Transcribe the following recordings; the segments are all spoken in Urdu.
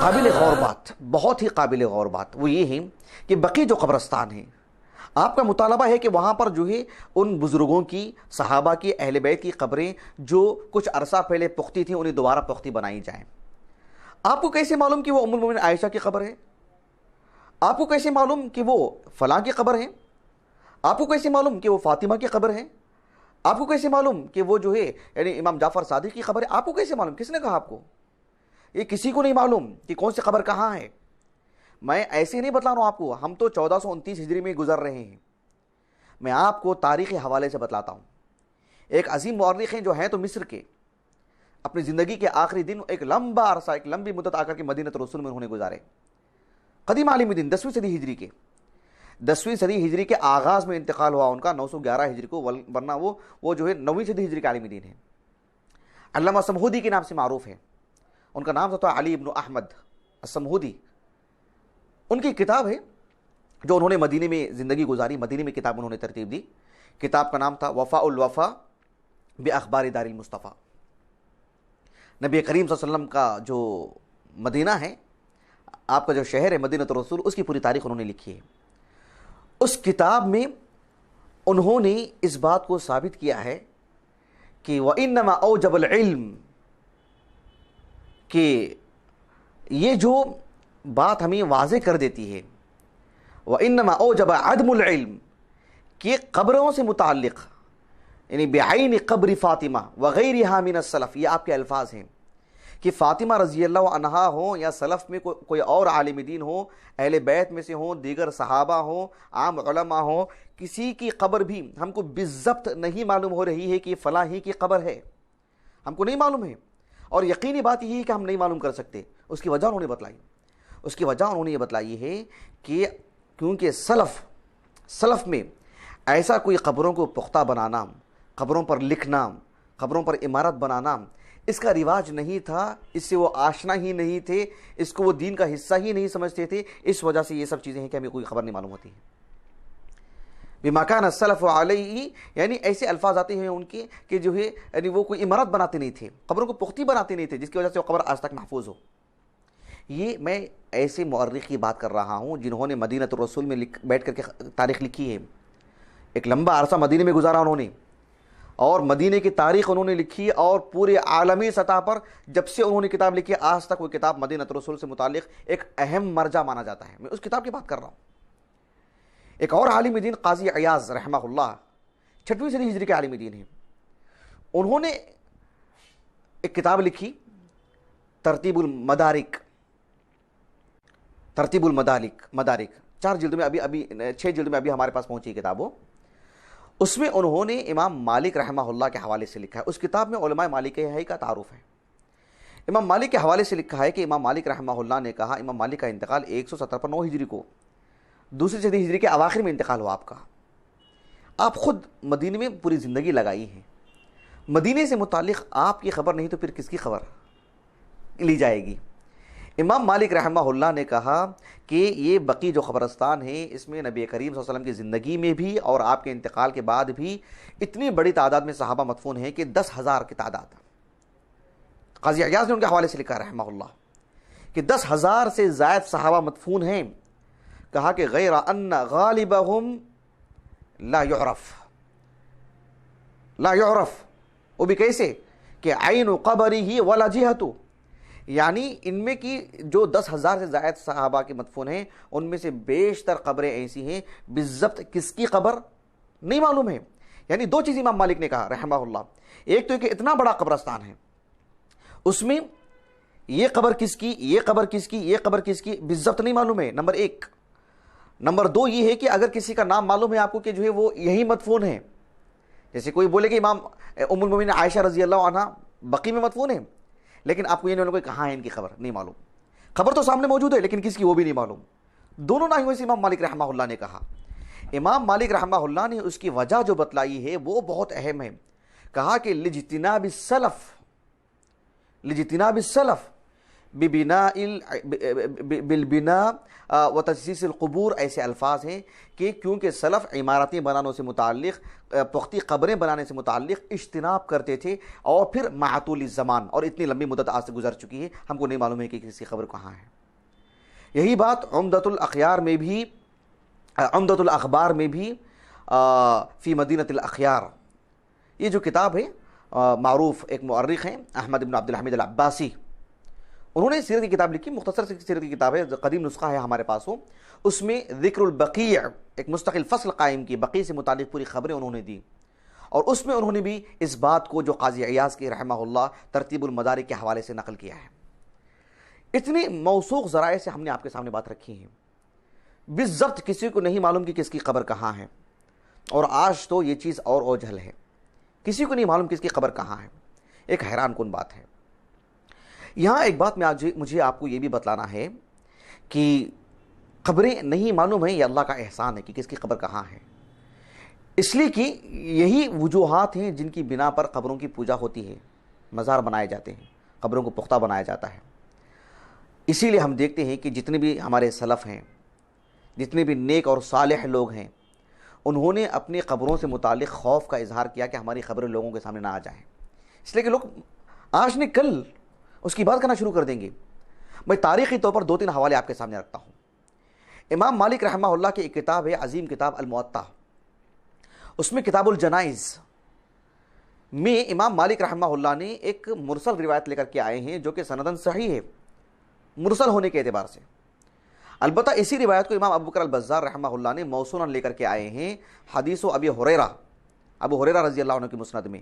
قابل غور بات، بہت ہی قابل غور بات وہ یہ ہے کہ بقی جو قبرستان ہے، آپ کا مطالبہ ہے کہ وہاں پر جو ہے ان بزرگوں کی، صحابہ کی، اہل بیت کی قبریں جو کچھ عرصہ پہلے پختی تھیں انہیں دوبارہ پختی بنائی جائیں۔ آپ کو کیسے معلوم کہ وہ ام المومنین عائشہ کی قبر ہے؟ آپ کو کیسے معلوم کہ وہ فلاں کی قبر ہے؟ آپ کو کیسے معلوم کہ وہ فاطمہ کی قبر ہے؟ آپ کو کیسے معلوم کہ وہ جو ہے یعنی امام جعفر صادق کی قبر ہے؟ آپ کو کیسے معلوم؟ کس نے کہا آپ کو؟ یہ کسی کو نہیں معلوم کہ کون سی قبر کہاں ہے۔ میں ایسے نہیں بتلا رہا ہوں آپ کو، ہم تو 1429 ہجری میں گزر رہے ہیں، میں آپ کو تاریخی حوالے سے بتلاتا ہوں۔ ایک عظیم مورخ ہیں جو ہیں تو مصر کے، اپنی زندگی کے آخری دن ایک لمبا عرصہ، ایک لمبی مدت آ کر کے مدینہ رسول میں انہوں نے گزارے، قدیم عالم دین 10ویں صدی ہجری کے، 10ویں صدی ہجری کے آغاز میں انتقال ہوا ان کا 911 ہجری کو، ورنہ وہ جو ہے 9ویں صدی ہجری کے عالم دین ہے۔ علامہ سمہودی کے نام سے معروف ہے، ان کا نام تھا علی ابن احمد السمہودی۔ ان کی کتاب ہے جو انہوں نے مدینے میں زندگی گزاری، مدینے میں کتاب انہوں نے ترتیب دی، کتاب کا نام تھا وفاء الوفا باخبار دار المصطفیٰ۔ نبی کریم صلی اللہ علیہ وسلم کا جو مدینہ ہے، آپ کا جو شہر ہے مدینہ الرسول، اس کی پوری تاریخ انہوں نے لکھی ہے۔ اس کتاب میں انہوں نے اس بات کو ثابت کیا ہے کہ وَإِنَّمَا أَوْجَبَ الْعِلْمِ، کہ یہ جو بات ہمیں واضح کر دیتی ہے وَإِنَّمَا أَوْجَبَ عَدْمُ الْعِلْمِ، کہ قبروں سے متعلق یعنی بعین قبر فاطمہ وغیرہا من السلف، یہ آپ کے الفاظ ہیں کہ فاطمہ رضی اللہ عنہا ہوں یا سلف میں کوئی اور عالم دین ہو، اہل بیت میں سے ہوں، دیگر صحابہ ہوں، عام علماء ہوں، کسی کی قبر بھی ہم کو بالضبط نہیں معلوم ہو رہی ہے کہ فلاں ہی کی قبر ہے، ہم کو نہیں معلوم ہے، اور یقینی بات یہ ہے کہ ہم نہیں معلوم کر سکتے۔ اس کی وجہ انہوں نے بتلائی، اس کی وجہ انہوں نے یہ بتلائی ہے کہ کیونکہ سلف میں ایسا کوئی قبروں کو پختہ بنانا، قبروں پر لکھنا، قبروں پر عمارت بنانا، اس کا رواج نہیں تھا، اس سے وہ آشنا ہی نہیں تھے، اس کو وہ دین کا حصہ ہی نہیں سمجھتے تھے، اس وجہ سے یہ سب چیزیں ہیں کہ ہمیں کوئی خبر نہیں معلوم ہوتی ہے۔ بما کان السلف علیہ، یعنی ایسے الفاظ آتے ہیں ان کے کہ جو ہے یعنی وہ کوئی عمارت بناتے نہیں تھے، قبروں کو پختی بناتے نہیں تھے، جس کی وجہ سے وہ قبر آج تک محفوظ ہو۔ یہ میں ایسے مورخ کی بات کر رہا ہوں جنہوں نے مدینہ الرسول میں بیٹھ کر کے تاریخ لکھی ہے، ایک لمبا عرصہ مدینے میں گزارا انہوں نے، اور مدینے کی تاریخ انہوں نے لکھی، اور پورے عالمی سطح پر جب سے انہوں نے کتاب لکھی آج تک وہ کتاب مدینہ الرسول سے متعلق ایک اہم مرجع مانا جاتا ہے۔ میں اس کتاب کی بات کر رہا ہوں۔ ایک اور عالم دین قاضی عیاض رحمہ اللہ 6ویں صدی ہجری کے عالم دین ہیں، انہوں نے ایک کتاب لکھی ترتیب المدارک، 4 جلد میں، ابھی 6 جلد میں ابھی ہمارے پاس پہنچی کتاب وہ۔ اس میں انہوں نے امام مالک رحمہ اللہ کے حوالے سے لکھا ہے، اس کتاب میں علماء مالکیہ کا تعارف ہے۔ امام مالک کے حوالے سے لکھا ہے کہ امام مالک رحمہ اللہ نے کہا، امام مالک کا انتقال 170 پر 9 ہجری کو، 2ویں صدی ہجری کے اواخر میں انتقال ہوا آپ کا۔ آپ خود مدینے میں پوری زندگی لگائی ہیں، مدینے سے متعلق آپ کی خبر نہیں تو پھر کس کی خبر لی جائے گی؟ امام مالک رحمہ اللہ نے کہا کہ یہ بقی جو قبرستان ہے، اس میں نبی کریم صلی اللہ علیہ وسلم کی زندگی میں بھی اور آپ کے انتقال کے بعد بھی اتنی بڑی تعداد میں صحابہ مدفون ہیں کہ 10,000 کی تعداد۔ قاضی عیاض نے ان کے حوالے سے لکھا رحمہ اللہ کہ 10,000 سے زائد صحابہ مدفون ہیں۔ کہا کہ غیر ان غالبہم لا یعرف، وہ بھی کیسے کہ عین قبرہ ولا جہتہ، یعنی ان میں کی جو 10,000 سے زائد صحابہ کے مدفون ہیں ان میں سے بیشتر قبریں ایسی ہیں بالضبط کس کی قبر نہیں معلوم ہے۔ یعنی 2 چیز امام مالک نے کہا رحمہ اللہ، ایک تو کہ اتنا بڑا قبرستان ہے، اس میں یہ قبر کس کی، یہ قبر کس کی، یہ قبر کس کی بالضبط نہیں معلوم ہے، نمبر 1۔ نمبر 2 یہ ہے کہ اگر کسی کا نام معلوم ہے آپ کو کہ جو ہے وہ یہی مدفون ہے، جیسے کوئی بولے کہ امام ام المومنین عائشہ رضی اللہ عنہا بقی میں مدفون ہے، لیکن آپ کو یہ نہیں معلوم کہ کہاں ہے ان کی خبر، نہیں معلوم، خبر تو سامنے موجود ہے لیکن کس کی وہ بھی نہیں معلوم، دونوں نہ ہوئے سے امام مالک رحمہ اللہ نے کہا۔ امام مالک رحمہ اللہ نے اس کی وجہ جو بتلائی ہے وہ بہت اہم ہے، کہا کہ لاجتناب السلف بالبناء و تجسیس القبور، ایسے الفاظ ہیں کہ کیونکہ سلف عمارتیں بنانے سے متعلق، پختی قبریں بنانے سے متعلق اجتناب کرتے تھے، اور پھر مع طول الزمان، اور اتنی لمبی مدت آج سے گزر چکی ہے، ہم کو نہیں معلوم ہے کہ کسی کی قبر کہاں ہے۔ یہی بات عمدۃ الاخیار میں بھی، عمدۃ الاخبار میں بھی فی مدینۃ الاخیار، یہ جو کتاب ہے، معروف ایک مؤرخ ہیں احمد بن عبد الحمید العباسی، انہوں نے سیرت کی کتاب لکھی، مختصر سی سیرت کی کتاب ہے، قدیم نسخہ ہے ہمارے پاس ہو، اس میں ذکر البقیع ایک مستقل فصل قائم کی، بقیع سے متعلق پوری خبریں انہوں نے دی، اور اس میں انہوں نے بھی اس بات کو جو قاضی عیاض کی رحمہ اللہ ترتیب المدارک کے حوالے سے نقل کیا ہے۔ اتنی موثوق ذرائع سے ہم نے آپ کے سامنے بات رکھی ہے، بالضبط کسی کو نہیں معلوم کہ کس کی قبر کہاں ہے، اور آج تو یہ چیز اور اوجھل ہے، کسی کو نہیں معلوم کس کی قبر کہاں ہے، ایک حیران کن بات ہے۔ یہاں ایک بات میں آج مجھے آپ کو یہ بھی بتلانا ہے کہ قبریں نہیں معلوم ہیں، یہ اللہ کا احسان ہے کہ کس کی قبر کہاں ہے، اس لیے کہ یہی وجوہات ہیں جن کی بنا پر قبروں کی پوجا ہوتی ہے، مزار بنائے جاتے ہیں، قبروں کو پختہ بنایا جاتا ہے۔ اسی لیے ہم دیکھتے ہیں کہ جتنے بھی ہمارے سلف ہیں، جتنے بھی نیک اور صالح لوگ ہیں، انہوں نے اپنی قبروں سے متعلق خوف کا اظہار کیا کہ ہماری قبریں لوگوں کے سامنے نہ آ جائیں، اس لیے کہ لوگ آج نہیں کل اس کی بات کرنا شروع کر دیں گے۔ میں تاریخی طور پر 2-3 حوالے آپ کے سامنے رکھتا ہوں۔ امام مالک رحمہ اللہ کی ایک کتاب ہے، عظیم کتاب الموطا، اس میں کتاب الجنائز میں امام مالک رحمہ اللہ نے ایک مرسل روایت لے کر کے آئے ہیں جو کہ سندن صحیح ہے مرسل ہونے کے اعتبار سے۔ البتہ اسی روایت کو امام ابو بکر البزار رحمہ اللہ نے موصولا لے کر کے آئے ہیں، حدیث ابی ہریرہ رضی اللہ عنہ کی مسند میں۔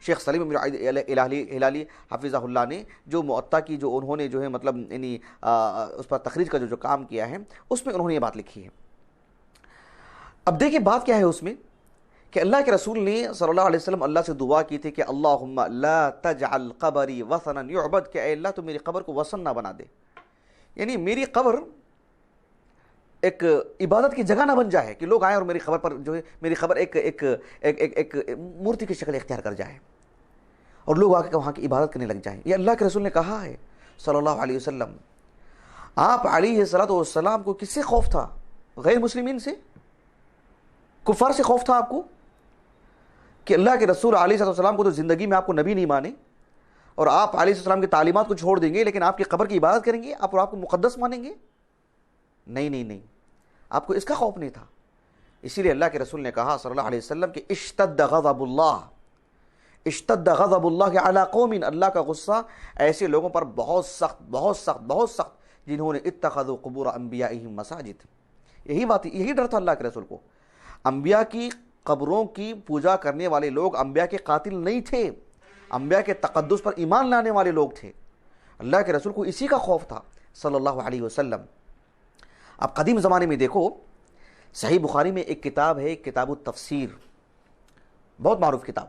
شیخ سلیم بن ہلالی حفظہ اللہ نے جو موطا کی جو انہوں نے جو ہے مطلب یعنی اس پر تخریج کا جو کام کیا ہے، اس میں انہوں نے یہ بات لکھی ہے۔ اب دیکھیں بات کیا ہے اس میں، کہ اللہ کے رسول نے صلی اللہ علیہ وسلم اللہ سے دعا کی تھی کہ اللہم لا تجعل قبری وثنا یعبد، کہ اے اللہ تو میری قبر کو وثن نہ بنا دے، یعنی میری قبر ایک عبادت کی جگہ نہ بن جائے کہ لوگ آئیں اور میری قبر پر جو ہے میری قبر ایک مورتی کی شکل اختیار کر جائے اور لوگ آ کے وہاں کی عبادت کرنے لگ جائیں۔ یہ اللہ کے رسول نے کہا ہے صلی اللہ علیہ وسلم۔ آپ علیہ الصلوۃ والسلام کو کس سے خوف تھا؟ غیر مسلمین سے، کفار سے خوف تھا آپ کو، کہ اللہ کے رسول علیہ الصلوۃ والسلام کو تو زندگی میں آپ کو نبی نہیں مانے، اور آپ علیہ السلام کی تعلیمات کو چھوڑ دیں گے لیکن آپ کی قبر کی عبادت کریں گے، آپ کو مقدس مانیں گے؟ نہیں، آپ کو اس کا خوف نہیں تھا۔ اسی لیے اللہ کے رسول نے کہا صلی اللہ علیہ وسلم کہ اشتد غضب اللہ علی قوم، اللہ کا غصہ ایسے لوگوں پر بہت سخت جنہوں نے اتخذوا قبور انبیائہم مساجد۔ یہی ڈر تھا اللہ کے رسول کو۔ انبیاء کی قبروں کی پوجا کرنے والے لوگ انبیاء کے قاتل نہیں تھے، انبیاء کے تقدس پر ایمان لانے والے لوگ تھے۔ اللہ کے رسول کو اسی کا خوف تھا صلی اللہ علیہ وسلم۔ اب قدیم زمانے میں دیکھو، صحیح بخاری میں ایک کتاب ہے، کتاب التفسیر، بہت معروف کتاب،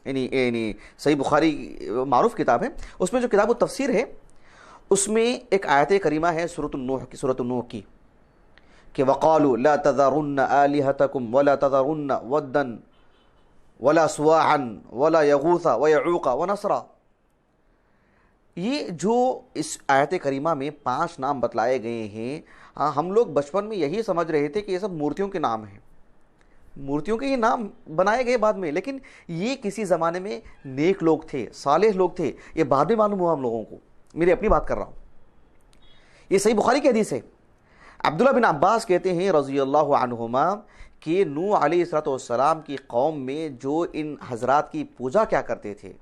یعنی صحیح بخاری معروف کتاب ہے، اس میں جو کتاب التفسیر ہے اس میں ایک آیت کریمہ ہے سورۃ النوح کی، کہ وقالوا لا تذرن آلهتكم ولا تذرن ودا ولا سواعا ولا يغوث ويعوق ونسرا۔ یہ جو اس آیت کریمہ میں 5 نام بتلائے گئے ہیں، ہم لوگ بچپن میں یہی سمجھ رہے تھے کہ یہ سب مورتیوں کے نام ہیں، مورتیوں کے یہ نام بنائے گئے بعد میں، لیکن یہ کسی زمانے میں نیک لوگ تھے، صالح لوگ تھے، یہ بعد میں معلوم ہوا ہم لوگوں کو، میری اپنی بات کر رہا ہوں۔ یہ صحیح بخاری کی حدیث ہے۔ عبداللہ بن عباس کہتے ہیں رضی اللہ عنہما کہ نوح علیہ السلام کی قوم میں جو ان حضرات کی پوجا کیا کرتے تھے،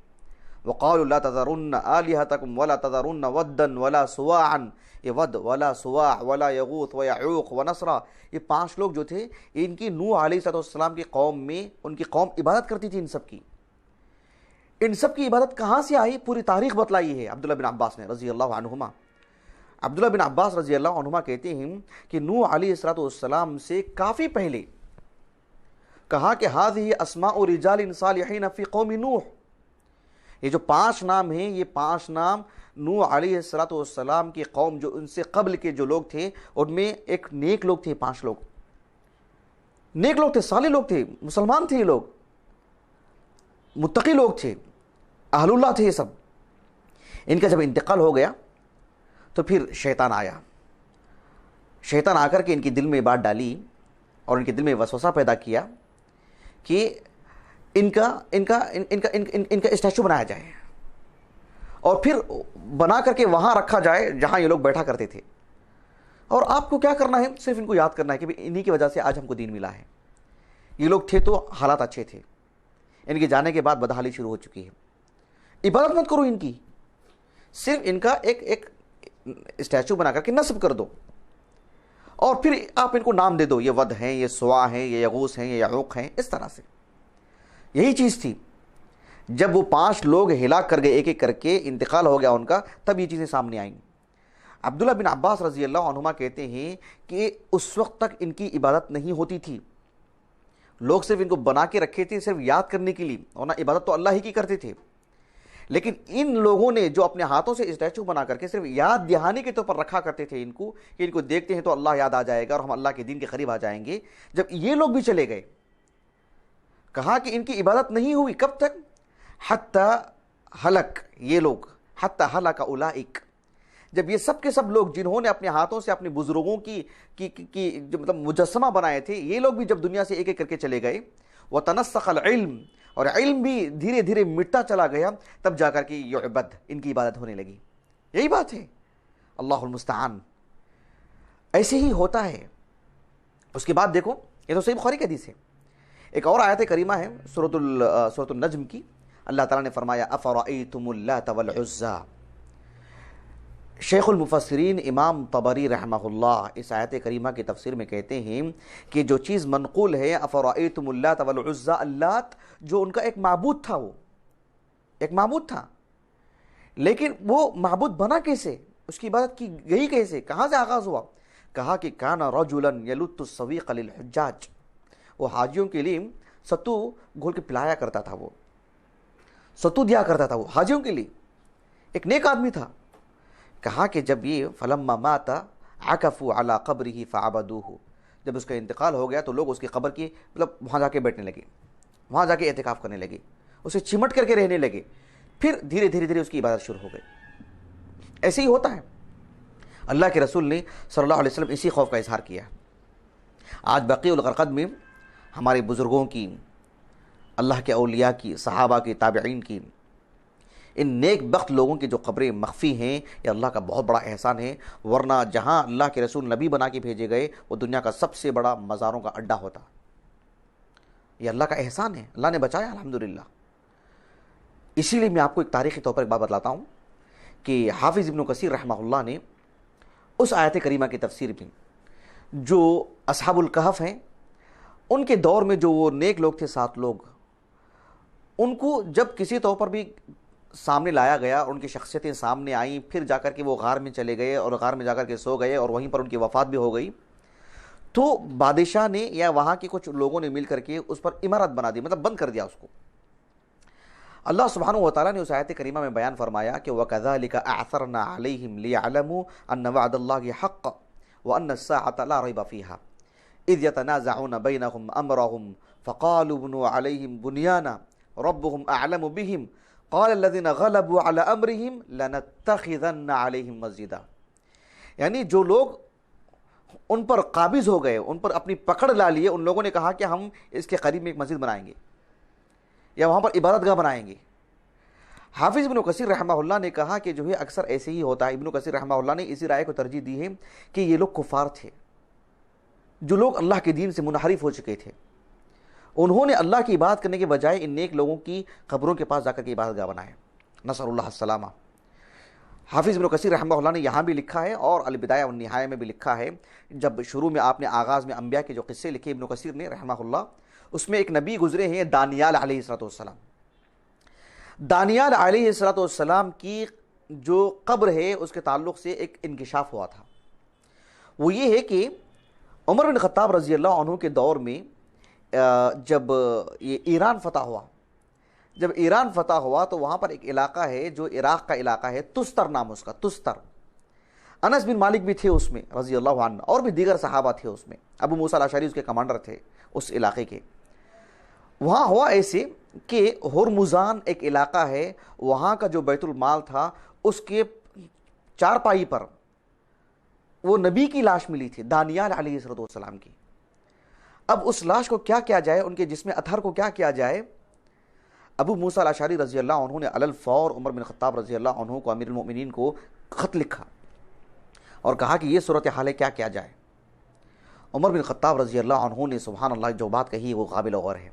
وقالوا لا تذرن آلهتكم ولا تذرن ودا ولا سواعا، یہ ود ولا سواع ولا یغوث ویعوق ونسرا، یہ 5 لوگ جو تھے ان کی نوح علیہ السلام کی قوم میں، ان کی قوم عبادت کرتی تھی ان سب کی عبادت کہاں سے آئی، پوری تاریخ بتلائی ہے عبداللہ بن عباس نے رضی اللہ عنہما۔ عبداللہ بن عباس رضی اللہ عنہما کہتے ہیں کہ نوح علیہ السلام سے کافی پہلے کہا کہ هذه اسماء رجال صالحین فی قوم نوح، یہ جو 5 نام ہیں، یہ 5 نام نوح علیہ السلام کی قوم جو ان سے قبل کے جو لوگ تھے ان میں ایک نیک لوگ تھے، 5 لوگ نیک لوگ تھے، صالح لوگ تھے، مسلمان تھے، یہ لوگ متقی لوگ تھے، اہل اللہ تھے، یہ سب۔ ان کا جب انتقال ہو گیا تو پھر شیطان آیا، شیطان آ کر کے ان کے دل میں بات ڈالی اور ان کے دل میں وسوسہ پیدا کیا کہ ان کا اسٹیچو بنایا جائے اور پھر بنا کر کے وہاں رکھا جائے جہاں یہ لوگ بیٹھا کرتے تھے، اور آپ کو کیا کرنا ہے، صرف ان کو یاد کرنا ہے کہ انہی کی وجہ سے آج ہم کو دین ملا ہے۔ یہ لوگ تھے تو حالات اچھے تھے، ان کے جانے کے بعد بدحالی شروع ہو چکی ہے۔ عبادت مت کرو ان کی، صرف ان کا ایک اسٹیچو بنا کر کے نصب کر دو، اور پھر آپ ان کو نام دے دو، یہ ود ہیں، یہ سوا ہیں، یہ یغوث ہیں، یہ یعوق ہیں، اس طرح سے۔ یہی چیز تھی، جب وہ 5 لوگ ہلاک کر گئے ایک ایک کر کے، انتقال ہو گیا ان کا، تب یہ چیزیں سامنے آئیں۔ عبداللہ بن عباس رضی اللہ عنہما کہتے ہیں کہ اس وقت تک ان کی عبادت نہیں ہوتی تھی، لوگ صرف ان کو بنا کے رکھے تھے صرف یاد کرنے کے لیے، ورنہ عبادت تو اللہ ہی کی کرتے تھے۔ لیکن ان لوگوں نے جو اپنے ہاتھوں سے اسٹیچو بنا کر کے صرف یاد دہانی کے طور پر رکھا کرتے تھے ان کو، کہ ان کو دیکھتے ہیں تو اللہ یاد آ جائے گا اور ہم اللہ کے دین کے قریب آ جائیں گے، جب یہ لوگ بھی چلے گئے، کہا کہ ان کی عبادت نہیں ہوئی، کب تک؟ حتی ہلک، یہ لوگ حتی ہلک اولئک، جب یہ سب کے سب لوگ جنہوں نے اپنے ہاتھوں سے اپنے بزرگوں کی جو مطلب مجسمہ بنائے تھے، یہ لوگ بھی جب دنیا سے ایک ایک کر کے چلے گئے، وتنسخ العلم، اور علم بھی دھیرے دھیرے مٹتا چلا گیا، تب جا کر کے یعبد، ان کی عبادت ہونے لگی۔ یہی بات ہے، اللہ المستعان، ایسے ہی ہوتا ہے۔ اس کے بعد دیکھو، یہ تو صحیح بخاری کی حدیث ہے، ایک اور آیت کریمہ ہے سورۃ النجم کی، اللہ تعالیٰ نے فرمایا افرأیتم اللات والعزی۔ شیخ المفسرین امام طبری رحمہ اللہ اس آیت کریمہ کی تفسیر میں کہتے ہیں کہ جو چیز منقول ہے افرأیتم اللات والعزی، اللات جو ان کا ایک معبود تھا، وہ ایک معبود تھا، لیکن وہ معبود بنا کیسے، اس کی عبادت کی گئی کیسے، کہاں سے آغاز ہوا؟ کہا کہ کان رجلا یلت السویق للحجاج، وہ حاجیوں کے لیے ستو گھول کے پلایا کرتا تھا، وہ ستو دیا کرتا تھا وہ حاجیوں کے لیے، ایک نیک آدمی تھا۔ کہا کہ جب یہ فلما مات عکفوا علی قبرہ فعبدوہ، جب اس کا انتقال ہو گیا تو لوگ اس کی قبر کی مطلب وہاں جا کے بیٹھنے لگے، وہاں جا کے اعتکاف کرنے لگے، اسے چمٹ کر کے رہنے لگے، پھر دھیرے دھیرے اس کی عبادت شروع ہو گئی۔ ایسے ہی ہوتا ہے، اللہ کے رسول نے صلی اللہ علیہ وسلم اسی خوف کا اظہار کیا۔ آج بقیع الغرقد میں ہمارے بزرگوں کی، اللہ کے اولیاء کی، صحابہ کی، تابعین کی، ان نیک بخت لوگوں کی جو قبریں مخفی ہیں، یہ اللہ کا بہت بڑا احسان ہے، ورنہ جہاں اللہ کے رسول نبی بنا کے بھیجے گئے وہ دنیا کا سب سے بڑا مزاروں کا اڈا ہوتا۔ یہ اللہ کا احسان ہے، اللہ نے بچایا الحمدللہ۔ اسی لیے میں آپ کو ایک تاریخی طور پر ایک بات بتلاتا ہوں کہ حافظ ابن کثیر رحمہ اللہ نے اس آیت کریمہ کی تفسیر میں، جو اصحاب الکہف ہیں، ان کے دور میں جو وہ نیک لوگ تھے 7 لوگ، ان کو جب کسی طور پر بھی سامنے لایا گیا، ان کی شخصیتیں سامنے آئیں، پھر جا کر کے وہ غار میں چلے گئے اور غار میں جا کر کے سو گئے اور وہیں پر ان کی وفات بھی ہو گئی، تو بادشاہ نے یا وہاں کے کچھ لوگوں نے مل کر کے اس پر عمارت بنا دی، مطلب بند کر دیا اس کو۔ اللہ سبحانہ و تعالیٰ نے اس آیت کریمہ میں بیان فرمایا کہ وَكَذَلِكَ أَعْثَرْنَا عَلَيْهِمْ لِيَعْلَمُوا أَنَّ وَعْدَ اللَّهِ حَقٌّ وَأَنَّ السَّاعَةَ لَا رَيْبَ فِيهَا إِذْ يَتَنَازَعُونَ بَيْنَهُمْ أَمْرَهُمْ فَقَالُوا ابْنُوا عَلَيْهِمْ بُنْيَانًا رَبُّهُمْ أَعْلَمُ بِهِمْ قَالَ الَّذِينَ غَلَبُوا عَلَى أَمْرِهِمْ لَنَتَّخِذَنَّ عَلَيْهِمْ مَسْجِدًا، یعنی جو لوگ ان پر قابض ہو گئے، ان پر اپنی پکڑ لا لیے، ان لوگوں نے کہا کہ ہم اس کے قریب میں ایک مسجد بنائیں گے یا وہاں پر عبادت گاہ بنائیں گے۔ حافظ ابن کثیر رحمہ اللہ نے کہا کہ جو ہے اکثر ایسے ہی ہوتا ہے، ابن کثیر رحمہ اللہ نے اسی رائے کو ترجیح دی ہے کہ یہ لوگ کفار تھے، جو لوگ اللہ کے دین سے منحرف ہو چکے تھے، انہوں نے اللہ کی عبادت کرنے کے بجائے ان نیک لوگوں کی قبروں کے پاس جا کر کے عبادت گاہ بنائے، نسأل اللہ السلامہ۔ حافظ ابن کثیر رحمہ اللہ نے یہاں بھی لکھا ہے اور البدایہ والنہایہ میں بھی لکھا ہے، جب شروع میں آپ نے آغاز میں انبیاء کے جو قصے لکھے ابن کثیر نے رحمہ اللہ، اس میں ایک نبی گزرے ہیں دانیال علیہ السلام۔ دانیال علیہ السلام کی جو قبر ہے اس کے تعلق سے ایک انکشاف ہوا تھا، وہ یہ ہے کہ عمر بن خطاب رضی اللہ عنہ کے دور میں جب یہ ایران فتح ہوا، جب ایران فتح ہوا تو وہاں پر ایک علاقہ ہے جو عراق کا علاقہ ہے، تستر نام اس کا، تستر۔ انس بن مالک بھی تھے اس میں رضی اللہ عنہ، اور بھی دیگر صحابہ تھے اس میں، ابو موسیٰ الاشعری اس کے کمانڈر تھے اس علاقے کے۔ وہاں ہوا ایسے کہ ہرمزان ایک علاقہ ہے، وہاں کا جو بیت المال تھا اس کے چارپائی پر وہ نبی کی لاش ملی تھی، دانیال علیہ السلام کی۔ اب اس لاش کو کیا کیا جائے، ان کے جسم اطہر کو کیا کیا جائے؟ ابو موسیٰ الاشعری رضی اللہ عنہ نے علی الفور عمر بن خطاب رضی اللہ عنہ کو، امیر المؤمنین کو خط لکھا اور کہا کہ یہ صورتحال ہے، کیا کیا جائے؟ عمر بن خطاب رضی اللہ عنہ نے سبحان اللہ جو بات کہی وہ قابل غور ہے۔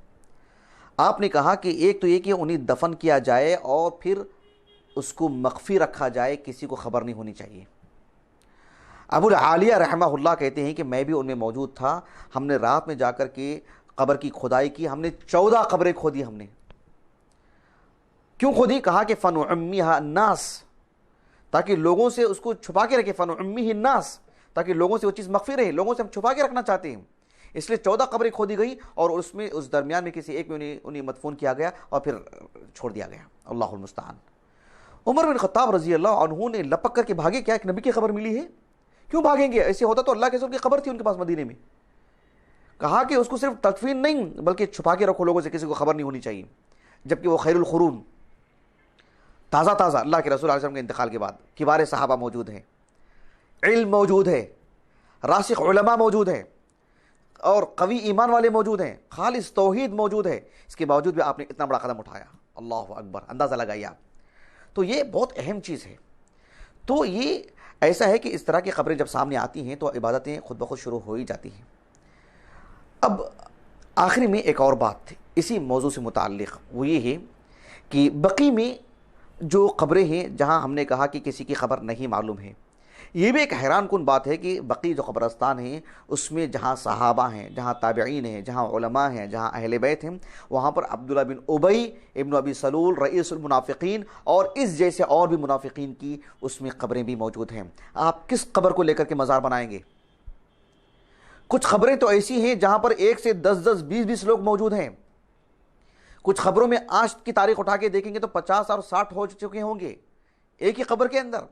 آپ نے کہا کہ ایک تو یہ کہ انہیں دفن کیا جائے اور پھر اس کو مخفی رکھا جائے، کسی کو خبر نہیں ہونی چاہیے۔ ابو العالیہ رحمہ اللہ کہتے ہیں کہ میں بھی ان میں موجود تھا، ہم نے رات میں جا کر کے قبر کی کھدائی کی، ہم نے 14 قبریں کھودی۔ ہم نے کیوں کھودی؟ کہا کہ فنعمیھا الناس، تاکہ لوگوں سے اس کو چھپا کے رکھے، فنعمیہ الناس، تاکہ لوگوں سے وہ چیز مخفی رہے، لوگوں سے ہم چھپا کے رکھنا چاہتے ہیں، اس لیے 14 قبریں کھودی گئی اور اس درمیان میں کسی ایک میں انہیں مدفون کیا گیا اور پھر چھوڑ دیا گیا۔ اللہ المستعان۔ عمر بن خطاب رضی اللہ عنہ نے لپک کر کے بھاگے، کیا ایک نبی کی خبر ملی ہے، کیوں بھاگیں گے؟ ایسے ہوتا تو اللہ کے رسول کی خبر تھی ان کے پاس مدینے میں۔ کہا کہ اس کو صرف تدفین نہیں بلکہ چھپا کے رکھو، لوگوں سے کسی کو خبر نہیں ہونی چاہیے، جبکہ وہ خیر القرون، تازہ تازہ اللہ کے رسول علیہ وسلم کے انتقال کے بعد کبار صحابہ موجود ہیں، علم موجود ہے، راسخ علماء موجود ہیں اور قوی ایمان والے موجود ہیں، خالص توحید موجود ہے، اس کے باوجود بھی آپ نے اتنا بڑا قدم اٹھایا۔ اللہ اکبر، اندازہ لگائیے آپ۔ تو یہ بہت اہم چیز ہے۔ تو یہ ایسا ہے کہ اس طرح کی خبریں جب سامنے آتی ہیں تو عبادتیں خود بخود شروع ہو ہی جاتی ہیں۔ اب آخری میں ایک اور بات تھی اسی موضوع سے متعلق، وہ یہ ہے کہ بقی میں جو قبریں ہیں جہاں ہم نے کہا کہ کسی کی خبر نہیں معلوم ہے، یہ بھی ایک حیران کن بات ہے کہ بقی جو قبرستان ہیں اس میں جہاں صحابہ ہیں، جہاں تابعین ہیں، جہاں علماء ہیں، جہاں اہل بیت ہیں، وہاں پر عبداللہ بن ابی ابن ابی سلول رئیس المنافقین اور اس جیسے اور بھی منافقین کی اس میں قبریں بھی موجود ہیں۔ آپ کس قبر کو لے کر کے مزار بنائیں گے؟ کچھ خبریں تو ایسی ہیں جہاں پر 1 سے 10 20 لوگ موجود ہیں، کچھ خبروں میں آج کی تاریخ اٹھا کے دیکھیں گے تو 50 اور 60 ہو چکے ہوں گے ایک ہی قبر کے اندر۔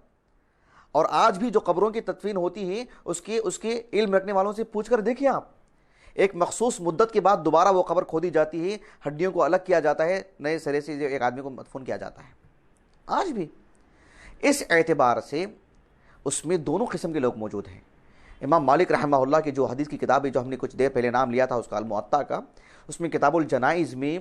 اور آج بھی جو قبروں کی تدفین ہوتی ہیں اس کے علم رکھنے والوں سے پوچھ کر دیکھیں آپ، ایک مخصوص مدت کے بعد دوبارہ وہ قبر کھودی جاتی ہے، ہڈیوں کو الگ کیا جاتا ہے، نئے سرے سے ایک آدمی کو مدفون کیا جاتا ہے آج بھی۔ اس اعتبار سے اس میں دونوں قسم کے لوگ موجود ہیں۔ امام مالک رحمہ اللہ کی جو حدیث کی کتاب ہے جو ہم نے کچھ دیر پہلے نام لیا تھا اس کا الموطا کا، اس میں کتاب الجنائز میں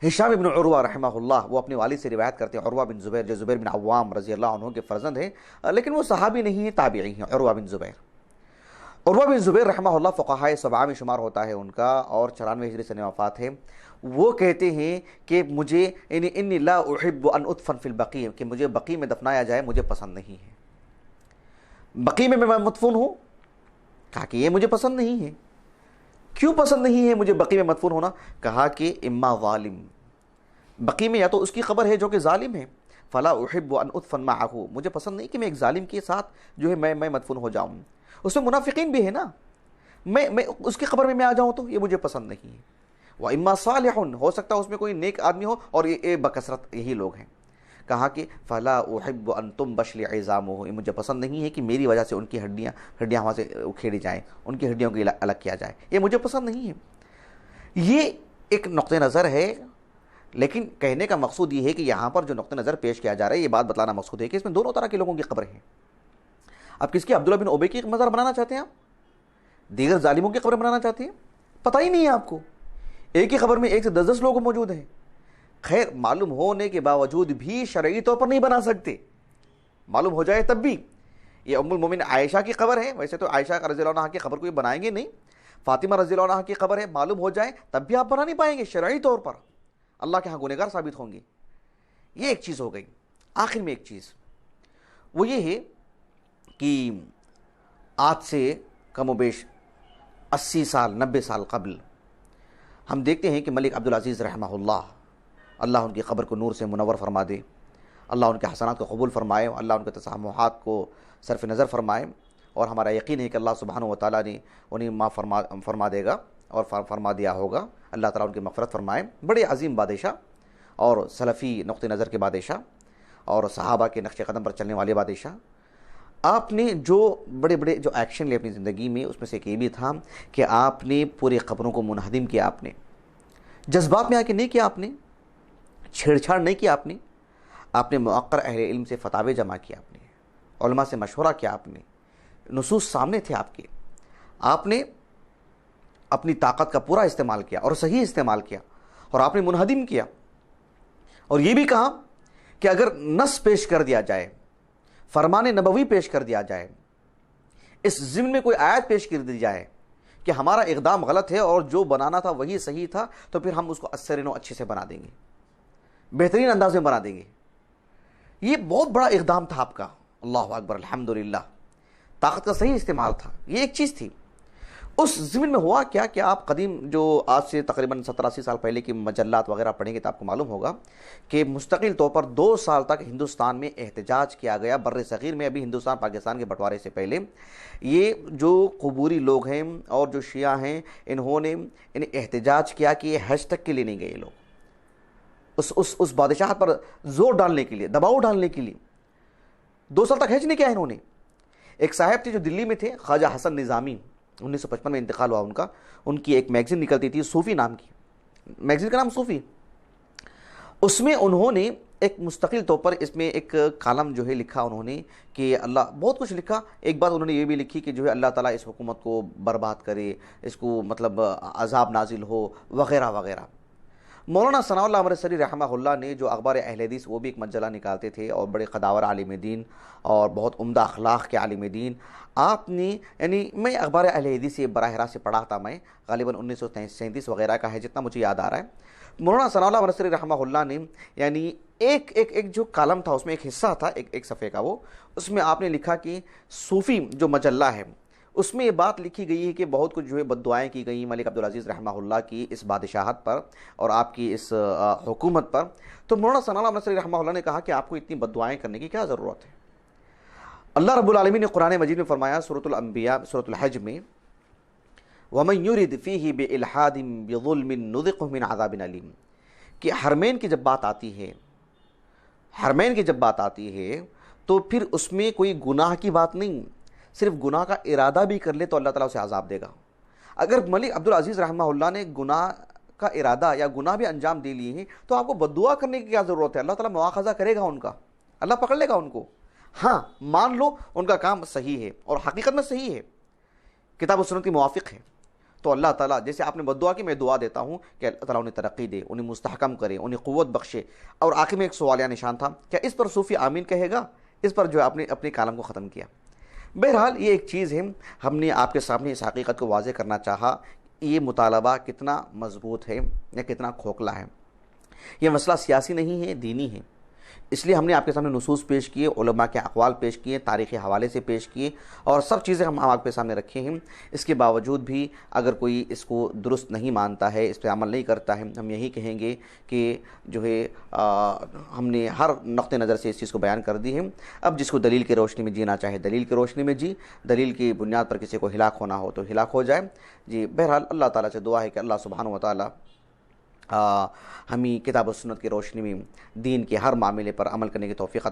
ہشام بن عروہ رحمہ اللہ وہ اپنے والد سے روایت کرتے ہیں، عروہ بن زبیر جو زبیر بن عوام رضی اللہ عنہ کے فرزند ہیں، لیکن وہ صحابی نہیں ہیں، تابعی ہیں۔ عروہ بن زبیر رحمہ اللہ فقہائے 7 میں شمار ہوتا ہے ان کا، اور 94 ہجری سنہ وفات ہے۔ وہ کہتے ہیں کہ مجھے انی لا احب ان ادفن فی البقیع، کہ مجھے بقیع میں دفنایا جائے مجھے پسند نہیں ہے، بقیع میں میں مدفون ہوں۔ کہا کہ یہ مجھے پسند نہیں ہے۔ کیوں پسند نہیں ہے مجھے بقیع میں مدفون ہونا؟ کہا کہ اما ظالم، بقیع میں یا تو اس کی خبر ہے جو کہ ظالم ہے، فلا احب ان ادفن معه، مجھے پسند نہیں کہ میں ایک ظالم کے ساتھ جو ہے میں مدفون ہو جاؤں، اس میں منافقین بھی ہے نا، میں اس کی خبر میں آ جاؤں تو یہ مجھے پسند نہیں ہے۔ و اما صالح، ہو سکتا ہے اس میں کوئی نیک آدمی ہو اور یہ بکثرت یہی لوگ ہیں۔ کہا کہ فلا احب ان تنبش عظامه، مجھے پسند نہیں ہے کہ میری وجہ سے ان کی ہڈیاں وہاں سے اکھیڑی جائیں، ان کی ہڈیوں کو الگ کیا جائے، یہ مجھے پسند نہیں ہے۔ یہ ایک نقطہ نظر ہے، لیکن کہنے کا مقصود یہ ہے کہ یہاں پر جو نقطہ نظر پیش کیا جا رہا ہے یہ بات بتلانا مقصود ہے کہ اس میں دونوں طرح کے لوگوں کی قبریں ہیں۔ اب کس کی؟ عبداللہ بن ابی کی مزار بنانا چاہتے ہیں آپ؟ دیگر ظالموں کی قبر بنانا چاہتے ہیں؟ پتہ ہی نہیں ہے آپ کو، ایک ہی خبر میں 1 سے 10 لوگ موجود ہیں۔ خیر، معلوم ہونے کے باوجود بھی شرعی طور پر نہیں بنا سکتے، معلوم ہو جائے تب بھی۔ یہ ام المومن عائشہ کی قبر ہے، ویسے تو عائشہ رضی اللہ عنہا کی قبر کو یہ بنائیں گے نہیں، فاطمہ رضی اللہ عنہا کی قبر ہے، معلوم ہو جائے تب بھی آپ بنا نہیں پائیں گے شرعی طور پر، اللہ کے ہاں گنہگار ثابت ہوں گے۔ یہ ایک چیز ہو گئی۔ آخر میں ایک چیز وہ یہ ہے کہ آج سے کم و بیش 80 سال 90 سال قبل ہم دیکھتے ہیں کہ ملک عبدالعزیز رحمہ اللہ ان کی قبر کو نور سے منور فرما دے، اللہ ان کے حسنات کو قبول فرمائے، اللہ ان کے تسامحات کو صرف نظر فرمائے، اور ہمارا یقین ہے کہ اللہ سبحانہ و تعالیٰ نے انہیں معاف فرما دے گا اور فرما دیا ہوگا۔ اللہ تعالیٰ ان کی مغفرت فرمائے۔ بڑے عظیم بادشاہ اور سلفی نقطہ نظر کے بادشاہ اور صحابہ کے نقش قدم پر چلنے والے بادشاہ، آپ نے جو بڑے بڑے جو ایکشن لے اپنی زندگی میں، اس میں سے ایک یہ بھی تھا کہ آپ نے پورے قبروں کو منہدم کیا، آپ نے جذبات میں آ کے نہیں کیا، آپ نے چھیڑ چھاڑ نہیں کیا، آپ نے مؤقر اہل علم سے فتاوے جمع کیا، آپ نے علماء سے مشورہ کیا، آپ نے نصوص سامنے تھے آپ کے، آپ نے اپنی طاقت کا پورا استعمال کیا اور صحیح استعمال کیا، اور آپ نے منہدم کیا، اور یہ بھی کہا کہ اگر نص پیش کر دیا جائے، فرمان نبوی پیش کر دیا جائے، اس ضمن میں کوئی آیت پیش کر دی جائے کہ ہمارا اقدام غلط ہے اور جو بنانا تھا وہی صحیح تھا، تو پھر ہم اس کو اثر و اچھے سے بنا دیں گے، بہترین انداز میں بنا دیں گے۔ یہ بہت بڑا اقدام تھا آپ کا، اللہ اکبر، الحمدللہ، طاقت کا صحیح استعمال تھا، یہ ایک چیز تھی۔ اس ضمن میں ہوا کیا کہ آپ قدیم جو آج سے تقریباً 70-80 سال پہلے کی مجلات وغیرہ پڑھیں گے تو آپ کو معلوم ہوگا کہ مستقل طور پر 2 سال تک ہندوستان میں احتجاج کیا گیا، بر صغیر میں، ابھی ہندوستان پاکستان کے بٹوارے سے پہلے۔ یہ جو قبوری لوگ ہیں اور جو شیعہ ہیں، انہوں نے احتجاج کیا کہ یہ حج تک کے لیے نہیں گئے لوگ، اس بادشاہت پر زور ڈالنے کے لیے، دباؤ ڈالنے کے لیے 2 سال تک حج نہیں کیا انہوں نے۔ ایک صاحب تھے جو دلی میں تھے، خواجہ حسن نظامی، 1955 میں انتقال ہوا ان کا، ان کی ایک میگزین نکلتی تھی صوفی نام کی، میگزین کا نام صوفی، اس میں انہوں نے ایک مستقل طور پر اس میں ایک کالم جو ہے لکھا انہوں نے کہ اللہ، بہت کچھ لکھا، ایک بات انہوں نے یہ بھی لکھی کہ جو ہے اللہ تعالیٰ اس حکومت کو برباد کرے، اس کو مطلب عذاب نازل ہو، وغیرہ وغیرہ۔ مولانا ثناء اللہ امرتسری رحمہ اللہ نے جو اخبار اہل حدیث، وہ بھی ایک مجلہ نکالتے تھے اور بڑے قداور عالم دین اور بہت عمدہ اخلاق کے عالم دین، آپ نے یعنی میں اخبار اہل حدیث سے براہ راست سے پڑھا تھا، میں غالباً 1937 وغیرہ کا ہے جتنا مجھے یاد آ رہا ہے۔ مولانا ثناء اللہ امرتسری رحمہ اللہ نے یعنی ایک جو کالم تھا اس میں ایک حصہ تھا ایک صفحے کا، وہ اس میں آپ نے لکھا کہ صوفی جو مجلہ ہے اس میں یہ بات لکھی گئی ہے کہ بہت کچھ جو ہے بد دعائیں کی گئیں ملک عبدالعزیز رحمہ اللہ کی اس بادشاہت پر اور آپ کی اس حکومت پر۔ تو مولانا ثناء اللہ امرتسری رحمہ اللہ نے کہا کہ آپ کو اتنی بد دعائیں کرنے کی کیا ضرورت ہے؟ اللہ رب العالمین نے قرآن مجید میں فرمایا سورۃ الانبیاء سورۃ الحج میں، وَمَن يُرِدْ فِيهِ بِإِلْحَادٍ بِظُلْمٍ نُذِقْهُ مِنْ عَذَابٍ أَلِيمٍ، کہ حرمین کی جب بات آتی ہے، حرمین کی جب بات آتی ہے تو پھر اس میں کوئی گناہ کی بات نہیں، صرف گناہ کا ارادہ بھی کر لے تو اللہ تعالیٰ اسے عذاب دے گا۔ اگر ملک عبدالعزیز رحمہ اللہ نے گناہ کا ارادہ یا گناہ بھی انجام دے لیے ہیں تو آپ کو بد دعا کرنے کی کیا ضرورت ہے؟ اللہ تعالیٰ مواخذہ کرے گا ان کا، اللہ پکڑ لے گا ان کو۔ ہاں مان لو ان کا کام صحیح ہے اور حقیقت میں صحیح ہے، کتاب و سنت کی موافق ہے، تو اللہ تعالیٰ جیسے آپ نے بد دعا کی، میں دعا دیتا ہوں کہ اللہ تعالیٰ انہیں ترقی دے، انہیں مستحکم کرے، انہیں قوت بخشے۔ اور آخر میں ایک سوالیہ نشان تھا، کیا اس پر صوفی آمین کہے گا؟ اس پر جو آپ نے اپنے کالم کو ختم کیا۔ بہرحال یہ ایک چیز ہے، ہم نے آپ کے سامنے اس حقیقت کو واضح کرنا چاہا، یہ مطالبہ کتنا مضبوط ہے یا کتنا کھوکھلا ہے۔ یہ مسئلہ سیاسی نہیں ہے، دینی ہے، اس لیے ہم نے آپ کے سامنے نصوص پیش کیے، علماء کے اقوال پیش کیے، تاریخی حوالے سے پیش کیے، اور سب چیزیں ہم آپ کے سامنے رکھے ہیں۔ اس کے باوجود بھی اگر کوئی اس کو درست نہیں مانتا ہے، اس پہ عمل نہیں کرتا ہے، ہم یہی کہیں گے کہ جو ہے ہم نے ہر نقطہ نظر سے اس چیز کو بیان کر دی ہے۔ اب جس کو دلیل کی روشنی میں جینا چاہے دلیل کی روشنی میں جی، دلیل کی بنیاد پر کسی کو ہلاک ہونا ہو تو ہلاک ہو جائے جی۔ بہرحال اللہ تعالیٰ سے دعا ہے کہ اللہ سبحانہ و تعالیٰ ہمیں کتاب و سنت کی روشنی میں دین کے ہر معاملے پر عمل کرنے کی توفیق